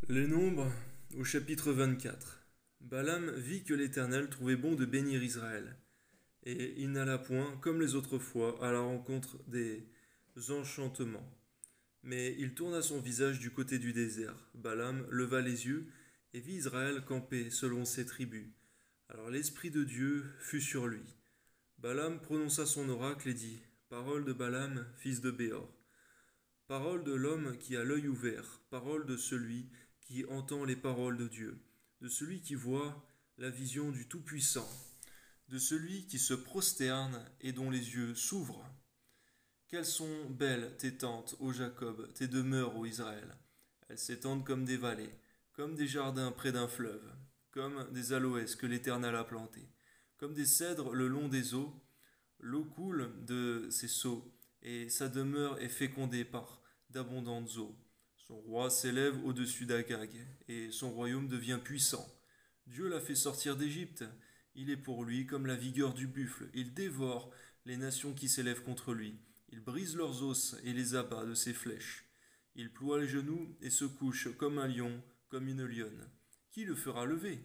Les Nombres, au chapitre 24. Balaam vit que l'Éternel trouvait bon de bénir Israël, et il n'alla point, comme les autres fois, à la rencontre des enchantements. Mais il tourna son visage du côté du désert. Balaam leva les yeux et vit Israël camper selon ses tribus. Alors l'Esprit de Dieu fut sur lui. Balaam prononça son oracle et dit, Parole de Balaam, fils de Béor. Parole de l'homme qui a l'œil ouvert, parole de celui qui entend les paroles de Dieu, de celui qui voit la vision du Tout-Puissant, de celui qui se prosterne et dont les yeux s'ouvrent. Quelles sont belles tes tentes, ô Jacob, tes demeures, ô Israël. Elles s'étendent comme des vallées, comme des jardins près d'un fleuve, comme des aloès que l'Éternel a plantés, comme des cèdres le long des eaux. L'eau coule de ses seaux, et sa demeure est fécondée par d'abondantes eaux. Son roi s'élève au-dessus d'Agag, et son royaume devient puissant. Dieu l'a fait sortir d'Égypte. Il est pour lui comme la vigueur du buffle. Il dévore les nations qui s'élèvent contre lui. Il brise leurs os et les abat de ses flèches. Il ploie les genoux et se couche comme un lion, comme une lionne. Qui le fera lever?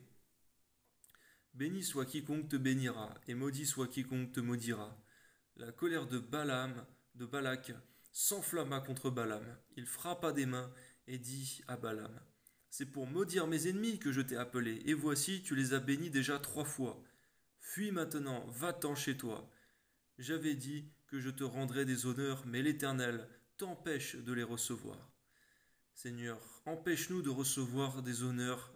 Béni soit quiconque te bénira, et maudit soit quiconque te maudira. La colère de Balak, s'enflamma contre Balaam. Il frappa des mains et dit à Balaam, C'est pour maudire mes ennemis que je t'ai appelé, et voici, tu les as bénis déjà 3 fois. Fuis maintenant, va-t'en chez toi. J'avais dit que je te rendrais des honneurs, mais l'Éternel t'empêche de les recevoir. Seigneur, empêche-nous de recevoir des honneurs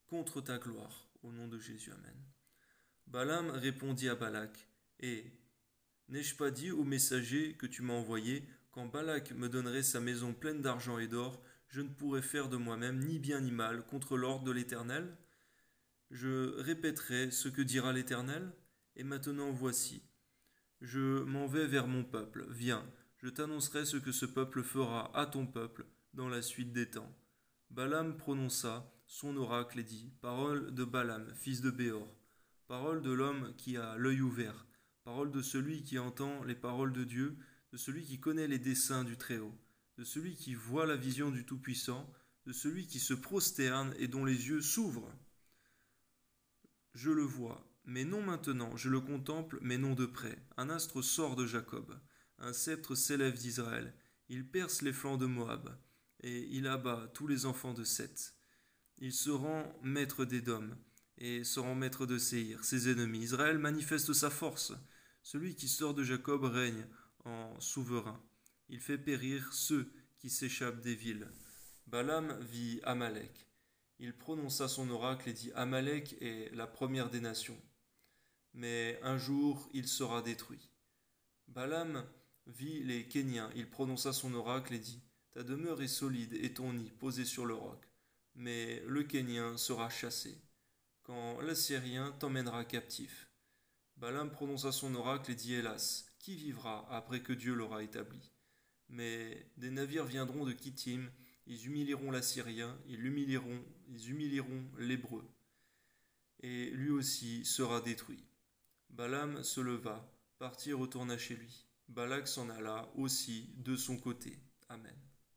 contre ta gloire. Au nom de Jésus, Amen. Balaam répondit à Balak, n'ai-je pas dit au messager que tu m'as envoyé, quand Balak me donnerait sa maison pleine d'argent et d'or, je ne pourrais faire de moi-même ni bien ni mal contre l'ordre de l'Éternel? Je répéterai ce que dira l'Éternel, et maintenant voici. Je m'en vais vers mon peuple, viens, je t'annoncerai ce que ce peuple fera à ton peuple dans la suite des temps. Balaam prononça son oracle et dit, Parole de Balaam, fils de Béor, parole de l'homme qui a l'œil ouvert, parole de celui qui entend les paroles de Dieu, de celui qui connaît les desseins du Très-Haut, de celui qui voit la vision du Tout-Puissant, de celui qui se prosterne et dont les yeux s'ouvrent. Je le vois, mais non maintenant, je le contemple, mais non de près. Un astre sort de Jacob, un sceptre s'élève d'Israël, il perce les flancs de Moab, et il abat tous les enfants de Seth. Il se rend maître d'Édom, et se rend maître de Séhir, ses ennemis. Israël manifeste sa force. Celui qui sort de Jacob règne en souverain. Il fait périr ceux qui s'échappent des villes. Balaam vit Amalek. Il prononça son oracle et dit, Amalek est la première des nations. Mais un jour il sera détruit. Balaam vit les Kéniens. Il prononça son oracle et dit, Ta demeure est solide et ton nid posé sur le roc. Mais le Kénien sera chassé, quand l'Assyrien t'emmènera captif. Balaam prononça son oracle et dit, Hélas, qui vivra après que Dieu l'aura établi? Mais des navires viendront de Kittim, ils humilieront l'Assyrien, ils humilieront l'Hébreu, et lui aussi sera détruit. Balaam se leva, partit et retourna chez lui. Balak s'en alla aussi de son côté. Amen.